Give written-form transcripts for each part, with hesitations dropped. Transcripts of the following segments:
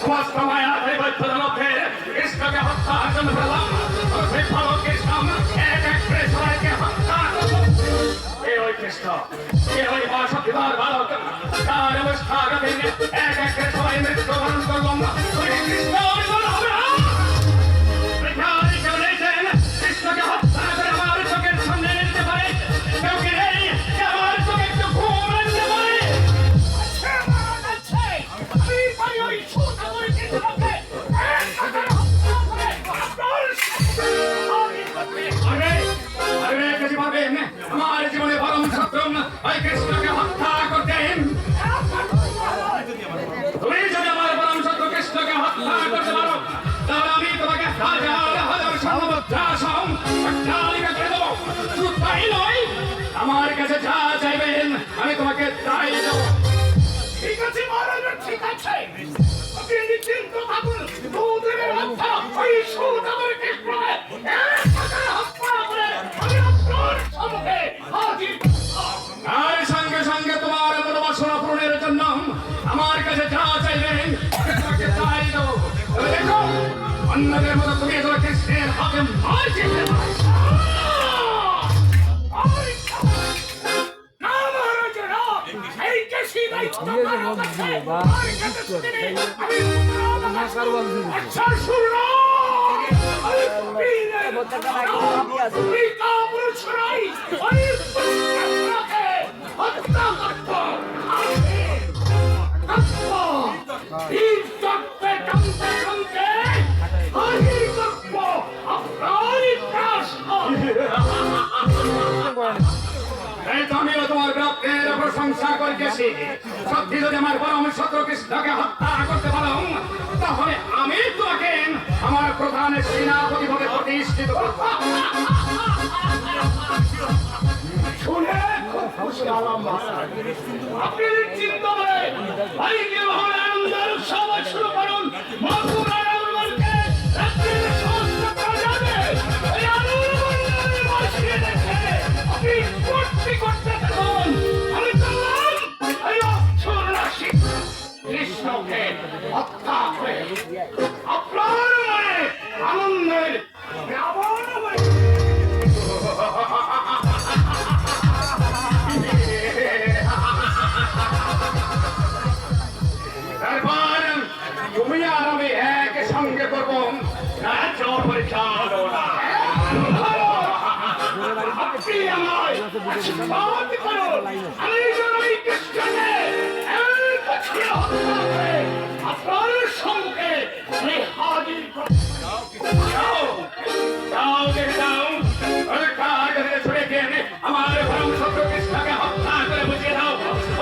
সমস্ত মায়া বৈদ্যদের মধ্যে কৃষ্ণকে হত্যার জন্য বললাম সেই ভালো কৃষ্ণ এক এক করে সবাইকে হত্যা এ ওই কৃষ্ণ এ ওই মহাশক্তিধর বালক তার অবস্থা এক এক করে সবাই মৃত্যুবরণ করলাম ওই কৃষ্ণ হবে না কৃষ্ণকে হত্যা করে আমার চোখের সামনে নিতে পারে কেউ কি নেই আমার চোখে একটু ঘুম আনতে পারে আমার জীবনে পরম শত্রু ওই কৃষ্ণকে হত্যা করতেন তুমি যদি আমার পরম শত্রু কৃষ্ণকে হত্যা করতে পারো তাহলে আমি তোমাকে হাজার হাজার স্বর্ণমুদ্রা করে দেবো শুধু তাই নয় আমার কাছে যা চাইবেন আমি তোমাকে তাই দেবো। ঠিক আছে মহারাজ, ঠিক আছে, আপনি নিশ্চিন্ত থাকুন। দুদিনের মধ্যে ওই সুদামের কৃষ্ণকে হত্যা করে আমি আপনার সম্মুখে হাজির আর সঙ্গে সঙ্গে তোমার মনোবাসনা পূরণের জন্য আমার কাছে যা চাইবেন তোমাকে তাই দেবো। দেখো অন্যদের মতো তুমি তোমার কৃষ্ণের হাতে মার খেতে আমিও তোমার ব্রতের প্রশংসা করিতেছি। সত্যি যদি আমার পরম শত্রু কৃষ্ণকে হত্যা করতে পারো তাহলে আমি তোমাকে আমার প্রধান সেনাপতি ভাবে প্রতিষ্ঠিত করব। শুনে খুব খুশি হলাম আপনি নিশ্চিন্ত হয়ে ভাইকে আনন্দের উৎসব শুরু করুন। মথুরার আনন্দকে রাত্রির সমস্ত প্রজাকে এই আনন্দের বাসিয়ে দেখে আপনি করতে করতে থাকুন। আমি চললাম এই অক্ষর রাশি কৃষ্ণকে হত্যা করে আপনার মনে আনন্দের তারপর তুমি আর আমি এক সঙ্গে করবো রাজ্য পরিচালনা। আপনি আমায় আশীর্বাদ করুন আমি যেন এই কৃষ্ণকে হত্যা করে আপনার সঙ্গে হাজির আমার পরম শত্রু কৃষ্ণকে হত্যা করে বুঝিয়ে দাও।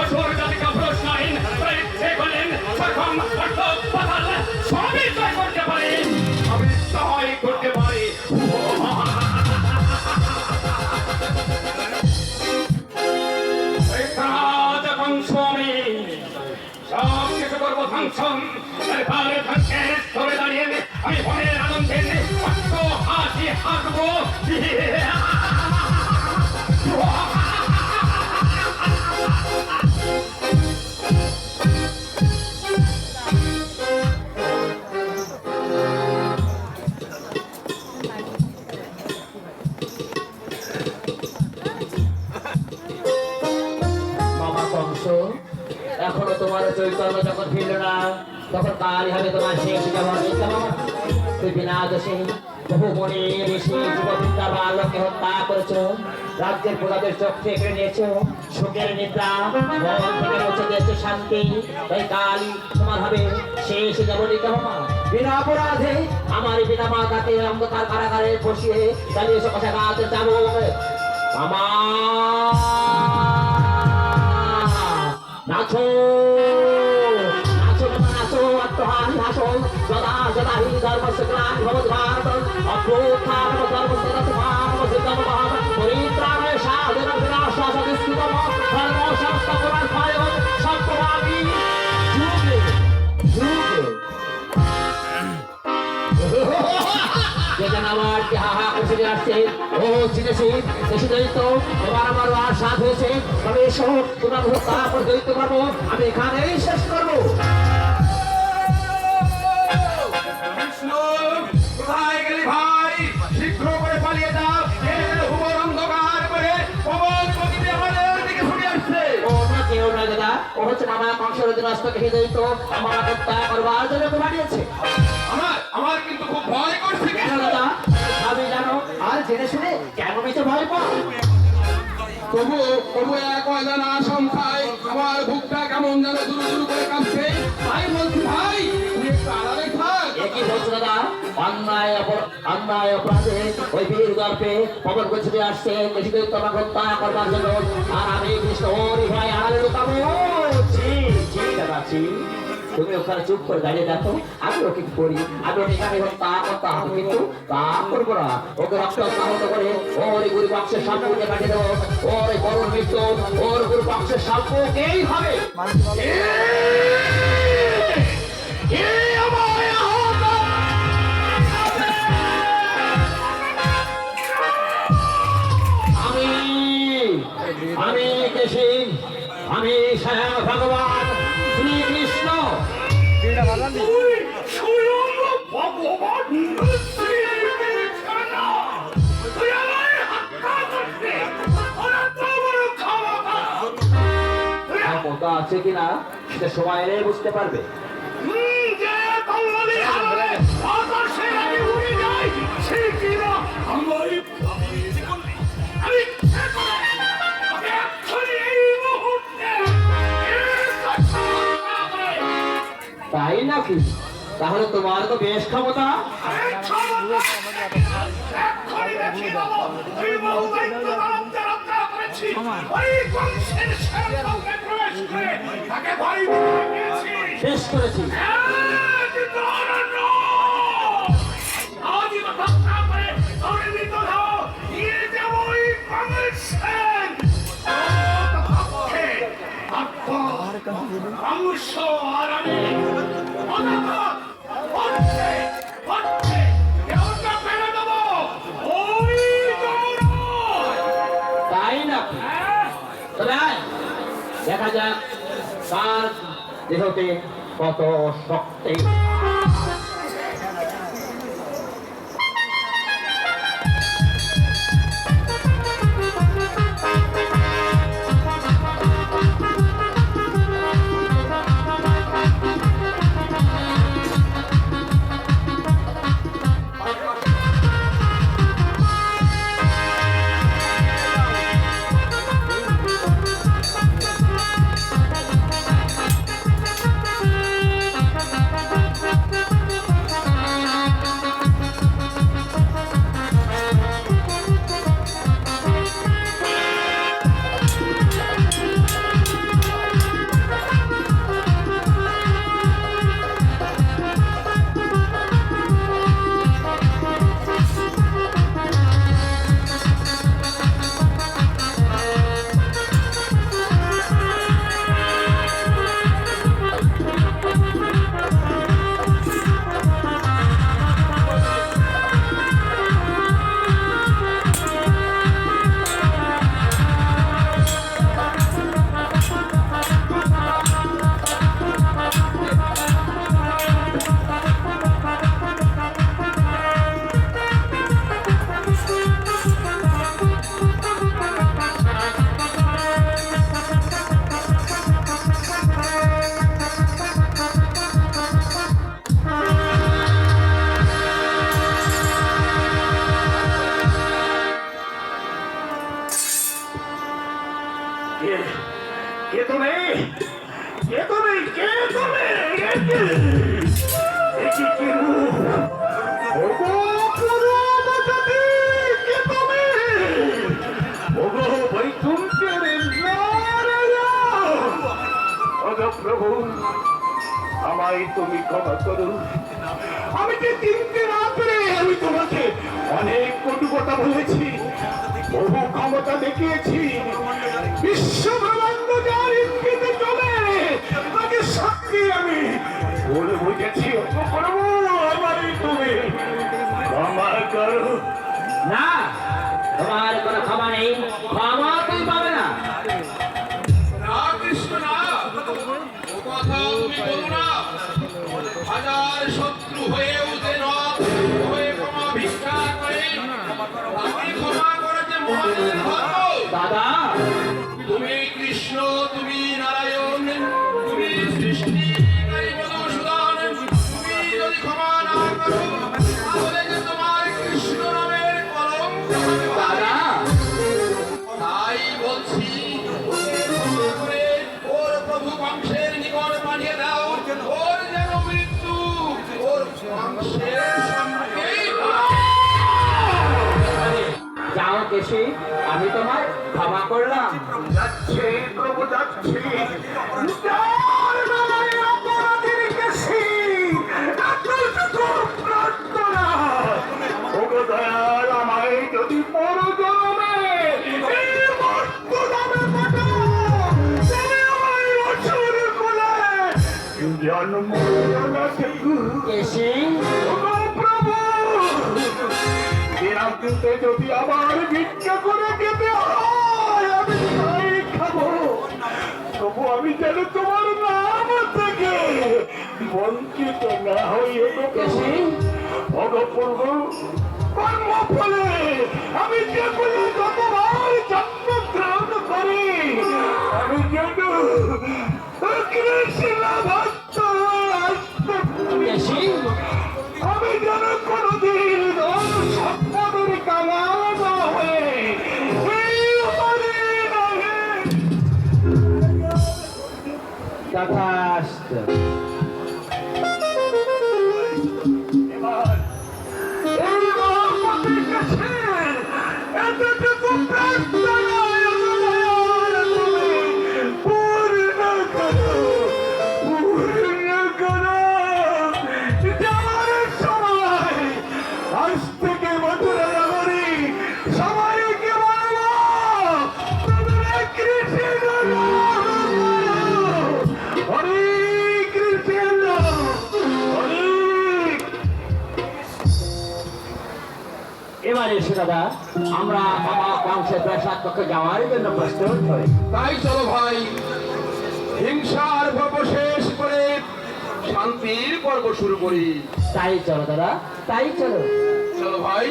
অসুর জাতিকে প্রশ্নহীন ইচ্ছে করেন সক্ষম পাতাল সবই জয় করতে পারি, আমি জয় করতে পারি। যখন স্বামী সব কিছু করবো ফাংশন তারপরে ধ্বংসের স্তরে দাঁড়িয়ে আমি মনের আনন্দে হাসি হাসবো। এখনো তোমার চৈতন্য যখন ফিরল না তখন কালই হবে তোমার শেষ জীবন। তুই বিনা দোষে বহু মনে বেশি যুববিদ্যা বালককে হত্যা করেছো, রাজ্যের প্রজাদের চোখ থেকে নিয়েছো সুখের নিদ্রা, মন থেকে মুছে দিয়েছো শান্তি। তাই কালই তোমার হবে শেষ জীবন। বিনা অপরাধে আমার বিনা মাতাকে অন্ধকার কারাগারে বসিয়ে চালিয়েছো কষাঘাত যাবো আমার নাচো নাচো নাচো আত্মহানি হাসো সদা সদা হি ধর্ম সকলানি ভবত ভারত অভ্যুত্থান ধর্ম সদাত্মান সিদ্ধম মহান পরিত্রাণায় সাধন বিনাশ সদিষ্কৃতম ধর্ম সমস্ত পুরাণ পায় সত্যবাদী যুগে যুগে যে যেন আমার যে হাহা খুশি আসছে ও চিনেছি এসেই তো তোমার আমার আর সাথ হয়েছে তবে এসো তোমার হত্যা করে দৈত্য পারবো আমি এখানেই শেষ করবো। কৃষ্ণ, কোথায় গেলি ভাই? শীঘ্র করে পালিয়ে যাও। এ ঘোর অন্ধকার করে প্রবল গতিতে আমাদের দিকে ছুটে আসছে। ওটা কেউ নয় দাদা, ও হচ্ছে মামা কংসের অধীনস্থ কে দৈত্য আমার হত্যা করবার জন্য ওকে পাঠিয়েছে। আমার কিন্তু খুব ভয় করছে। কেন দাদা আমি জানো আর জেনে শুনে কেন মিছে ভয় পাও? তবু এক অজানা আশঙ্কায় আমার বুকটা কেমন যেন দুরু করে কাঁপছে। তাই বলছি ভাই, তুমি একটু আড়ালে থাক। একই বলছো দাদা, অন্যায় অপরাধে ওই বীর গল্পে খবর করে ছুটে আসছে দেশে তোমাকে হত্যা করবার জন্য আর আমি কৃষ্ণ ওরই ভাই আড়ালে লুকাবো। ছি ছি দাদা ছি, তুমি ওখানে চুপ করে দাঁড়িয়ে দেখো আমি ওকে কি করি। আমি ওকে এখানে হত্যা করতে হবে কিন্তু তা করবো না। ওকে রক্ত আহত করে ওর এই গরিব বংশের সাপকে কাটিয়ে দেবো। ওর এই বড় মৃত্যু ওর গরিব বংশের সাপকেই হবে। আমি কেশী, আমি স্বয়ং ভগবান শ্রীকৃষ্ণ। ক্ষমতা আছে কিনা সেটা সময় এলে বুঝতে পারবে। তাই নাকি? তাহলে তোমার তো বেশ ক্ষমতা। শেষ করেছি। তাই নাকি? তবে আয়, দেখা যাক তার দেহতে কত শক্তি। প্রভু আমায় তুমি ক্ষমা করো। আমি যে চিনতে না পেরে আমি তোমাকে অনেক কটু কথা বলেছি, বহু ক্ষমতা দেখিয়েছি। বিশ্ব ব্রহ্মাণ্ড যার ইঙ্গিতে চলে তাকে সাক্ষী আমি ভুল বুঝেছি। প্রভু আমায় তুমি ক্ষমা করো। না, তোমার কোনো ক্ষমা নেই, ক্ষমা তুই পাবে না। না কৃষ্ণ না, ও কথা তুমি বলো না। হাজার শত্রু হয়েও যে রথ হয়ে ক্ষমা ভিক্ষা করে, তাকে ক্ষমা করে যে মহানের ধর্ম। দাদা, তুমি কৃষ্ণ, তুমি নারায়ণ, তুমি সৃষ্টিকারী মধুসূদন, তুমি যদি ক্ষমা না করো তাহলে যে তোমার কৃষ্ণ নামের কলঙ্ক হবে ভাই। দাদা, তাই বলছি, ওকে ক্ষমা করে ওর প্রভু বংশের নিকট পাঠিয়ে দাও। ওর যেন মৃত্যু ওর বংশের সম্মুখেই হয়। যাও কেশি, আমি তোমায় ক্ষমা করলাম। যাচ্ছে প্রভু যাচ্ছে, যার বেলায় অপরাধীর কেশি, এতটুকু প্রার্থনা। ওগো দয়াল, আমায় যদি পরজন্মে এই মর্ত্যলোকে পাঠাও, তবে আমায় অসুর কোলে জন্ম না দেবো। কেশি, ওগো প্রভু, দিনান্তে যদি আবার ভিক্ষা করে খেতে হয়, আমি তাই খাবো। তবু আমি যেন তোমার নাম থেকে বঞ্চিত না হই। কেশি, অগপূর্ব কর্ম ফলে আমি যেগুলো যতবার জন্মগ্রহণ করি, আমি যেন কৃষ্ণ ভক্ত আসতে পারি। কেশি, আমি যেন কোনদিন সম্পদের কাঙাল না হয়ে এই হরি নামে তথাস্তু। এবার এই মহাপতির কাছে এতটুকু প্রার্থনা তুমি পূর্ণ করো, পূর্ণ করো। যাওয়ার সময় আজ থেকে মথুরা নগরী সবাইকে বলবো, তোমরা কৃষ্ণ নাম করো। হরে কৃষ্ণ, হরে। এবারে এসে দাদা, আমরা বাবা বংশের প্রাসাদ কক্ষে যাওয়ার জন্য প্রস্তুত হই। তাই চলো ভাই, হিংসার পর্ব শেষ করে শান্তির পর্ব শুরু করি। তাই চলো দাদা, তাই চলো। চলো ভাই।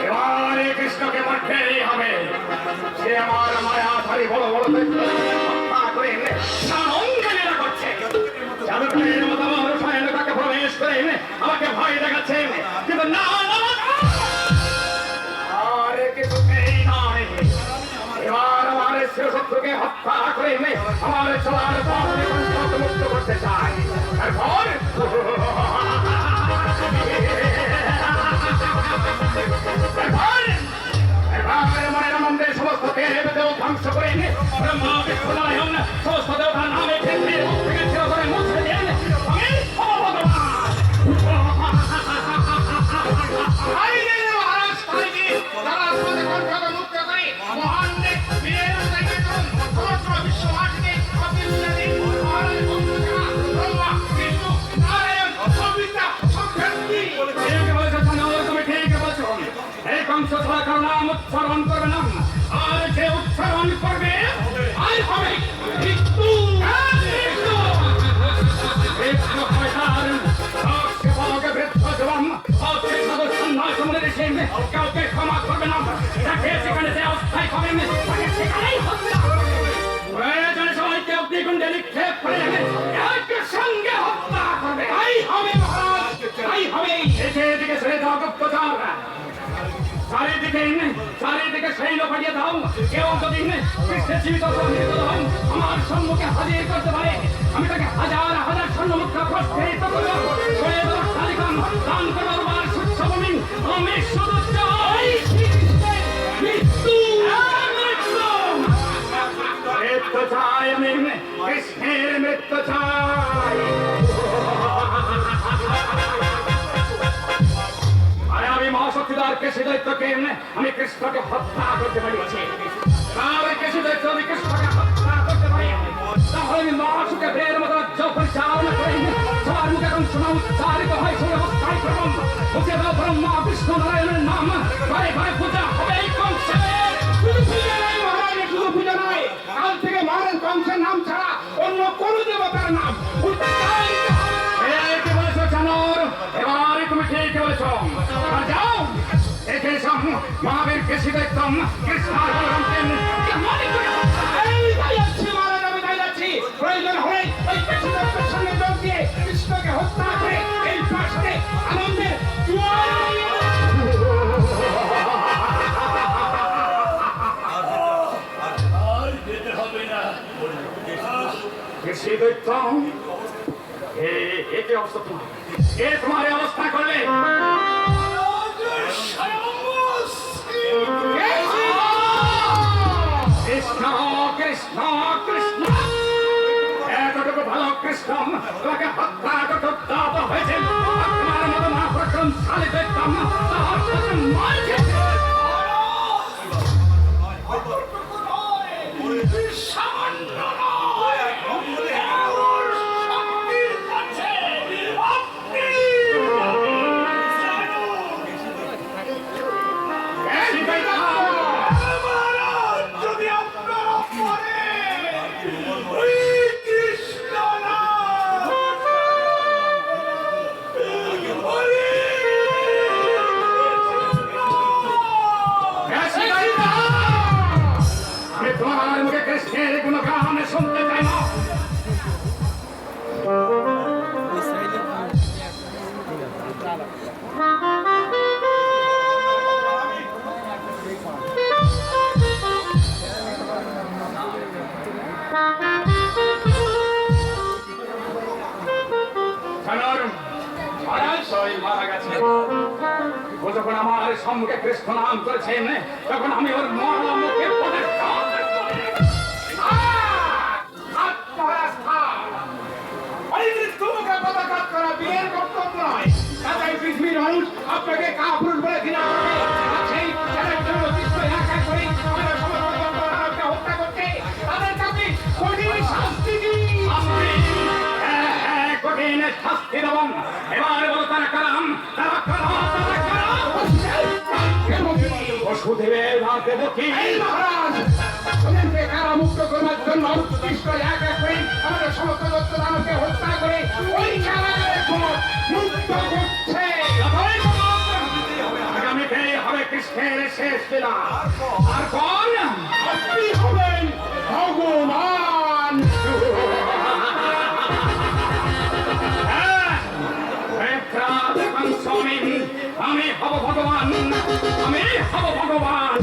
এবারে কৃষ্ণকে মারতেই হবে। সে আমার মায়া ধরে বড় বড় হত্যা করে সামঙ্গলীলা করছে। জাদুকরের মতো আমার স্বয়ংটাকে প্রবেশ করে আমাকে ভয় দেখাচ্ছে, কিন্তু না না, আরে কিছুতেই নয়। এবার আমার শত্রুকে হত্যা করে আমার চলার পথ মুক্ত করতে চাই। তারপর মনের আনন্দের সমস্ত দেবদেব ধ্বংস করে ব্রহ্মা বিষ্ণু নারায়ণ সমস্ত দেবতার নামে পৃথিবীর মুখ থেকে চিরতরে মুছে দেন। আমি ভগবান। মহারাজ তারা আপনাদের কণ্ঠকে মুক্ত করে মহান বীরের সমস্ত বিশ্ববাসীকে মহারাজ ব্রহ্মা বিষ্ণু নারায়ণ সবিতা সংখ্যান্তি। তুমি ঠিক বলছো। এই কংস সরকার নাম উচ্চারণ করবে না, আর যে উচ্চারণ করবে আই হবে মৃত্যু। কাউকে ক্ষমা করবে না, তাকে সেখানে যে অস্থায়ী হবেন তাকে সেখানেই হত্যা। প্রয়োজনে সবাইকে অগ্নিকুণ্ডে নিক্ষেপ করে একের সঙ্গে হত্যা করবে। তাই হবে মহারাজ, তাই হবে। এদিকে ছেড়ে দাও গুপ্তচর, চারিদিকে সৈন্য পাঠিয়ে দাও। কেউ যদি কৃষ্ণের জীবিত আমার সম্মুখে হাজির করতে পারে, আমি তাকে হাজার হাজার স্বর্ণ মুদ্রা প্রস্তুত করবো। কেশী দৈত্যকে আমি কৃষ্ণকে হত্যা করতে পারিয়েছি। আর ওই কেশী দৈত্য আমি কৃষ্ণকে হত্যা করতে পারি, তাহলে আমি মহাসুখের মতো রাজ্য পরিচালনা করি। সবার মুখে এখন শোনা উচ্চারিত হয় সেই অবস্থায় প্রথম মুখে দাও ব্রহ্মা বিষ্ণু নারায়ণের নাম, ঘরে ঘরে পূজা হবে এই কংসের। শুধু পূজা নয় মহারাজ, শুধু পূজা নয়, কাল থেকে মহারাজ কংসের নাম ছাড়া অন্য কোন দেবতার নাম উচ্চারিত হবে না। এই কি বলেছো জানোর? এবারে তুমি ঠিক বলেছো। আর যাও একে মহাবীর কেশী দৈত্য কৃষ্ণ আর বলরামকে কেমনই করে হত্যা এই তাই যাচ্ছি মহারাজ, আমি তাই যাচ্ছি। প্রয়োজন হলে ওই কেশী দত্তের সঙ্গে যোগ দিয়ে কৃষ্ণকে হত্যা করে এই প্রাসাদে আনন্দের জোয়ার বইয়ে কেশী দৈত্য একে অবস্থা তোমার, এ তোমার এই অবস্থা করলে কৃষ্ণ কৃষ্ণ কৃষ্ণ এতটুকু ভালো কৃষ্ণ তোমাকে হত্যা করতে উদ্যত হয়েছে। আর তোমার মতো মহাপরাক্রমশালী দৈত্যম তাহার সাথে মারছে। সামান্য নয়, এমন শক্তির কাছে আপনি কেশী দৈত্য মহারাজ, যদি আপনারা পারেন, ওই কৃষ্ণ নাম, ওই কেশী দৈত্য আমি তোমার মুখে কৃষ্ণের গুণগান শুনতে চাই না। জানোর, মহারাজ সবাই মারা গেছে। ও যখন আমার সম্মুখে কৃষ্ণ নাম করেছেন তখন আমি ওর মরা মুখে প্রতিষ্ঠান মহারাজ ওই মৃত্যুমুখে পদাঘাত করা বিয়ের কর্তব্য নয়। তাই পৃথিবীর মানুষ আপনাকে কাপুরুষ বলে ঘৃণা করে। আর সেই যাদের জন্য কৃষ্ণ একা করে আমাদের সমস্ত জনগণকে হত্যা করতে, তাদের কাছে কঠিন শাস্তি দিন। কঠিন শাস্তি দেবন। এবার বলো তারা কারাম, তারা কারাম, তারা কারাম। বসুদেবের ভাগে দেখি এই মহারাজ, ওদেরকে কারামুক্ত করবার জন্য কৃষ্ণ একা করে আমাদের সমস্ত দত্তদানকে হত্যা করে ওই কারাগারের পথ মুক্ত করছে। আগামীতে হবে কৃষ্ণের শেষ লীলা। আর কোন আপনি হবেন ভগবান। আমি হব ভগবান, আমি হব ভগবান।